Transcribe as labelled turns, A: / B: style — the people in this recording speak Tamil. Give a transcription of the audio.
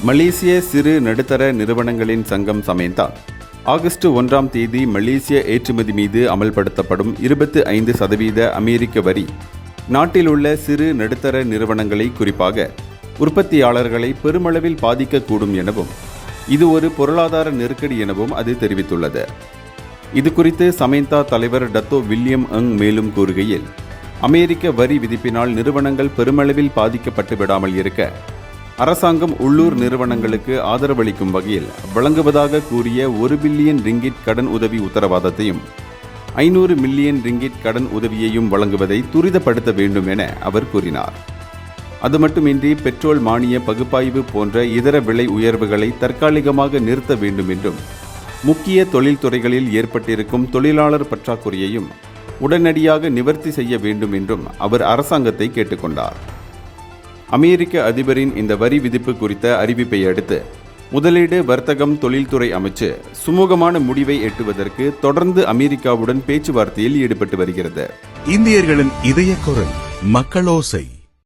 A: மலேசிய சிறு நடுத்தர நிறுவனங்களின் சங்கம் சமேந்தா ஆகஸ்ட் 1ஆம் தேதி மலேசிய ஏற்றுமதி மீது அமல்படுத்தப்படும் 25% அமெரிக்க வரி நாட்டில் உள்ள சிறு நடுத்தர நிறுவனங்களை, குறிப்பாக உற்பத்தியாளர்களை பெருமளவில் பாதிக்கக்கூடும் எனவும் இது ஒரு பொருளாதார நெருக்கடி எனவும் அது தெரிவித்துள்ளது. இது குறித்து சமேந்தா தலைவர் டத்தோ வில்லியம் அங் மேலும் கூறுகையில், அமெரிக்க வரி விதிப்பினால் நிறுவனங்கள் பெருமளவில் பாதிக்கப்பட்டு விடாமல் இருக்க அரசாங்கம் உள்ளூர் நிறுவனங்களுக்கு ஆதரவளிக்கும் வகையில் வழங்குவதாக கூறிய 1 பில்லியன் ரிங்கிட் கடன் உதவி உத்தரவாதத்தையும் 500 மில்லியன் ரிங்கிட் கடன் உதவியையும் வழங்குவதை துரிதப்படுத்த வேண்டும் என அவர் கூறினார். அது மட்டுமின்றி பெட்ரோல் மானிய பகுப்பாய்வு போன்ற இதர விலை உயர்வுகளை தற்காலிகமாக நிறுத்த வேண்டும் என்றும் முக்கிய தொழில்துறைகளில் ஏற்பட்டிருக்கும் தொழிலாளர் பற்றாக்குறையையும் உடனடியாக நிவர்த்தி செய்ய வேண்டும் என்றும் அவர் அரசாங்கத்தை கேட்டுக்கொண்டார். அமெரிக்க அதிபரின் இந்த வரி விதிப்பு குறித்த அறிவிப்பை அடுத்து முதலீடு, வர்த்தகம், தொழில்துறை அமைச்சு சுமூகமான முடிவை எட்டுவதற்கு தொடர்ந்து அமெரிக்காவுடன் பேச்சுவார்த்தையில் ஈடுபட்டு வருகிறது.
B: இந்தியர்களின் இதய குரல் மக்களோசை.